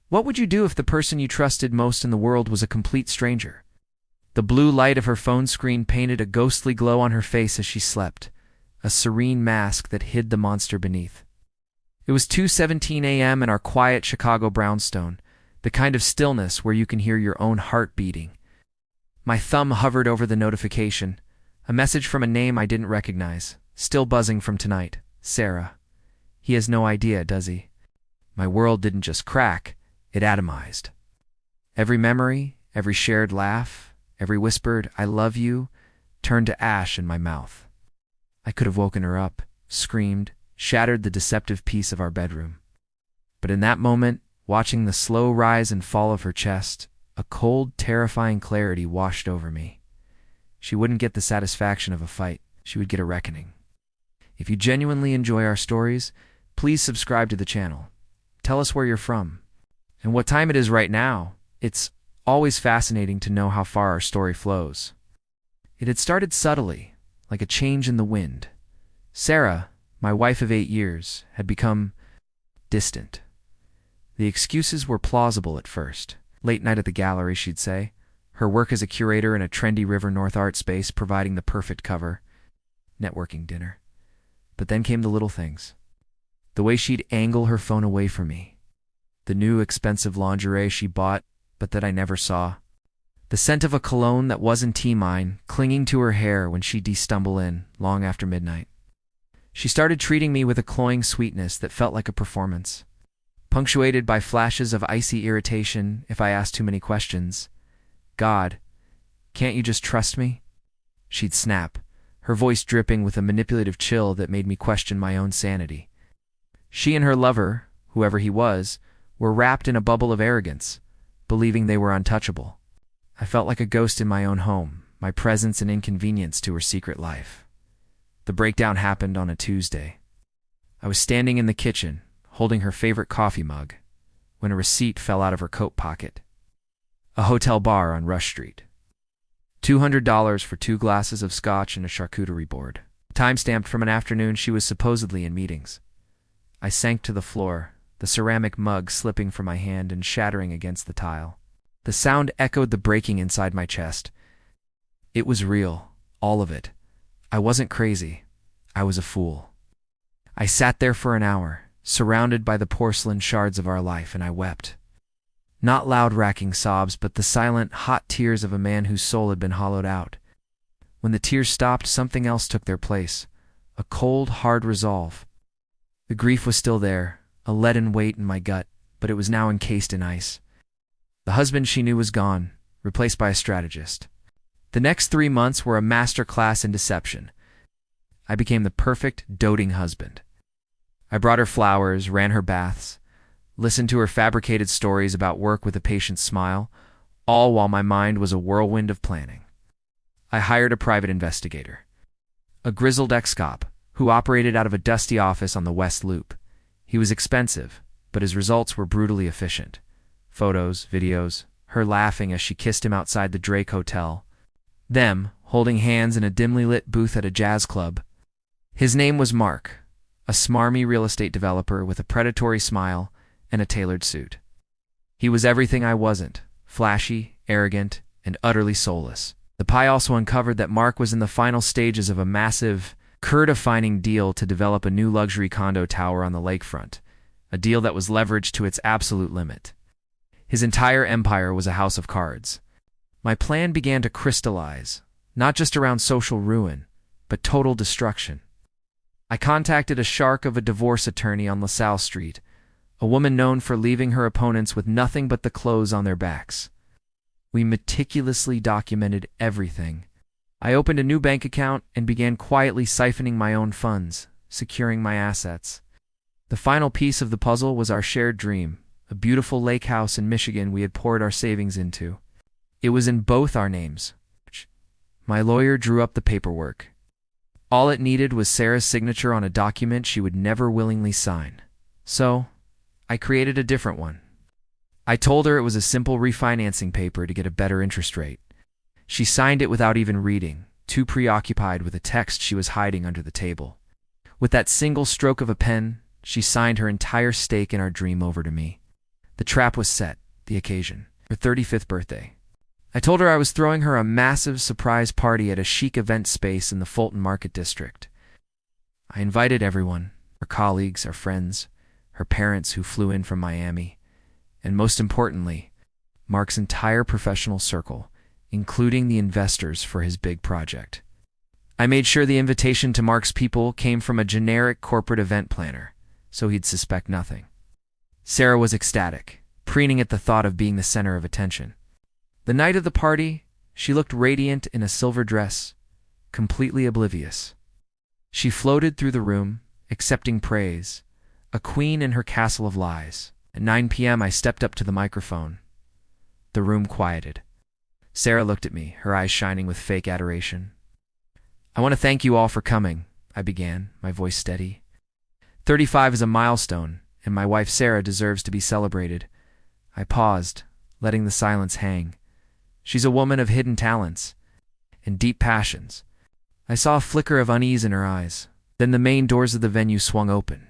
What would you do if the person you trusted most in the world was a complete stranger? The blue light of her phone screen painted a ghostly glow on her face as she slept, a serene mask that hid the monster beneath. It was 2:17 a.m. in our quiet Chicago brownstone, the kind of stillness where you can hear your own heart beating. My thumb hovered over the notification, a message from a name I didn't recognize, still buzzing from tonight. Sarah. He has no idea, does he? My world didn't just crack, it atomized. Every memory, every shared laugh, every whispered, "I love you," turned to ash in my mouth. I could have woken her up, screamed, shattered the deceptive peace of our bedroom. But in that moment, watching the slow rise and fall of her chest, a cold, terrifying clarity washed over me. She wouldn't get the satisfaction of a fight. She would get a reckoning. If you genuinely enjoy our stories, please subscribe to the channel. Tell us where you're from and what time it is right now. It's always fascinating to know how far our story flows. It had started subtly, like a change in the wind. Sarah, my wife of 8 years, had become distant. The excuses were plausible at first. Late night at the gallery, she'd say. Her work as a curator in a trendy River North art space providing the perfect cover. Networking dinner. But then came the little things. The way she'd angle her phone away from me. The new expensive lingerie she bought, but that I never saw. The scent of a cologne that wasn't mine clinging to her hair when she'd stumble in, long after midnight. She started treating me with a cloying sweetness that felt like a performance, punctuated by flashes of icy irritation if I asked too many questions. "God, can't you just trust me?" She'd snap, her voice dripping with a manipulative chill that made me question my own sanity. She and her lover, whoever he was, were wrapped in a bubble of arrogance, believing they were untouchable. I felt like a ghost in my own home, my presence an inconvenience to her secret life. The breakdown happened on a Tuesday. I was standing in the kitchen, holding her favorite coffee mug, when a receipt fell out of her coat pocket. A hotel bar on Rush Street. $200 for 2 glasses of scotch and a charcuterie board. Time-stamped from an afternoon she was supposedly in meetings. I sank to the floor, the ceramic mug slipping from my hand and shattering against the tile. The sound echoed the breaking inside my chest. It was real, all of it. I wasn't crazy. I was a fool. I sat there for an hour, surrounded by the porcelain shards of our life, and I wept. Not loud racking sobs, but the silent, hot tears of a man whose soul had been hollowed out. When the tears stopped, something else took their place. A cold, hard resolve. The grief was still there, a leaden weight in my gut, but it was now encased in ice. The husband she knew was gone, replaced by a strategist. The next 3 months were a master class in deception. I became the perfect, doting husband. I brought her flowers, ran her baths, listened to her fabricated stories about work with a patient smile, all while my mind was a whirlwind of planning. I hired a private investigator, a grizzled ex-cop who operated out of a dusty office on the West Loop. He was expensive, but his results were brutally efficient. Photos, videos, her laughing as she kissed him outside the Drake Hotel, them holding hands in a dimly lit booth at a jazz club. His name was Mark, a smarmy real estate developer with a predatory smile and a tailored suit. He was everything I wasn't, flashy, arrogant, and utterly soulless. The pie also uncovered that Mark was in the final stages of a massive, career-defining deal to develop a new luxury condo tower on the lakefront, a deal that was leveraged to its absolute limit. His entire empire was a house of cards. My plan began to crystallize, not just around social ruin, but total destruction. I contacted a shark of a divorce attorney on LaSalle Street, a woman known for leaving her opponents with nothing but the clothes on their backs. We meticulously documented everything. I opened a new bank account and began quietly siphoning my own funds, securing my assets. The final piece of the puzzle was our shared dream, a beautiful lake house in Michigan we had poured our savings into. It was in both our names. My lawyer drew up the paperwork. All it needed was Sarah's signature on a document she would never willingly sign. So, I created a different one. I told her it was a simple refinancing paper to get a better interest rate. She signed it without even reading, too preoccupied with a text she was hiding under the table. With that single stroke of a pen, she signed her entire stake in our dream over to me. The trap was set, the occasion, her 35th birthday. I told her I was throwing her a massive surprise party at a chic event space in the Fulton Market District. I invited everyone, her colleagues, our friends, her parents who flew in from Miami, and most importantly, Mark's entire professional circle, including the investors for his big project. I made sure the invitation to Mark's people came from a generic corporate event planner, so he'd suspect nothing. Sarah was ecstatic, preening at the thought of being the center of attention. The night of the party, she looked radiant in a silver dress, completely oblivious. She floated through the room, accepting praise, a queen in her castle of lies. At 9 p.m. I stepped up to the microphone. The room quieted. Sarah looked at me, her eyes shining with fake adoration. "I want to thank you all for coming," I began, my voice steady. 35 is a milestone, and my wife Sarah deserves to be celebrated. I paused, letting the silence hang. She's a woman of hidden talents and deep passions. I saw a flicker of unease in her eyes. Then the main doors of the venue swung open,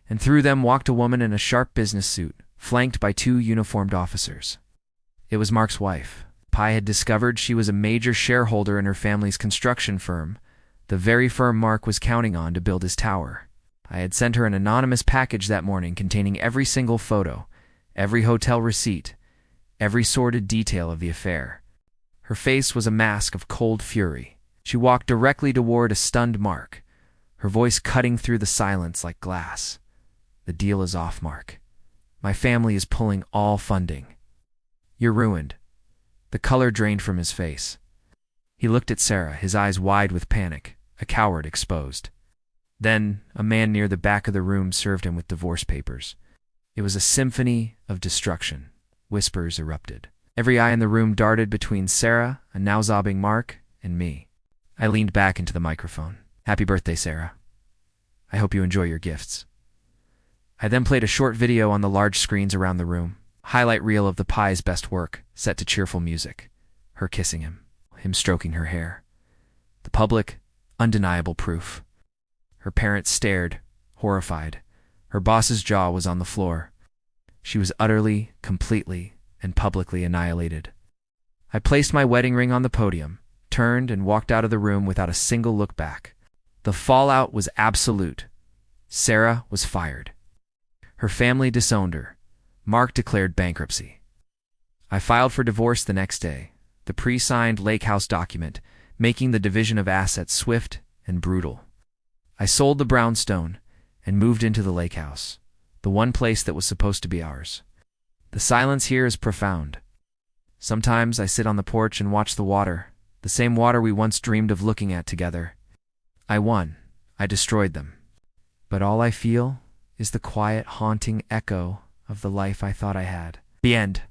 and through them walked a woman in a sharp business suit, flanked by 2 uniformed officers. It was Mark's wife. Pi had discovered she was a major shareholder in her family's construction firm, the very firm Mark was counting on to build his tower. I had sent her an anonymous package that morning containing every single photo, every hotel receipt, every sordid detail of the affair. Her face was a mask of cold fury. She walked directly toward a stunned Mark, her voice cutting through the silence like glass. "The deal is off, Mark. My family is pulling all funding. You're ruined." The color drained from his face. He looked at Sarah, his eyes wide with panic, a coward exposed. Then, a man near the back of the room served him with divorce papers. It was a symphony of destruction. Whispers erupted. Every eye in the room darted between Sarah, a now sobbing Mark, and me. I leaned back into the microphone. "Happy birthday, Sarah. I hope you enjoy your gifts." I then played a short video on the large screens around the room, highlight reel of the Pi's best work, set to cheerful music. Her kissing him stroking her hair. The public, undeniable proof. Her parents stared, horrified. Her boss's jaw was on the floor. She was utterly, completely, and publicly annihilated. I placed my wedding ring on the podium, turned and walked out of the room without a single look back. The fallout was absolute. Sarah was fired. Her family disowned her. Mark declared bankruptcy. I filed for divorce the next day, the pre-signed lake house document, making the division of assets swift and brutal. I sold the brownstone and moved into the lake house, the one place that was supposed to be ours. The silence here is profound. Sometimes I sit on the porch and watch the water, the same water we once dreamed of looking at together. I won. I destroyed them. But all I feel is the quiet, haunting echo of the life I thought I had. The end.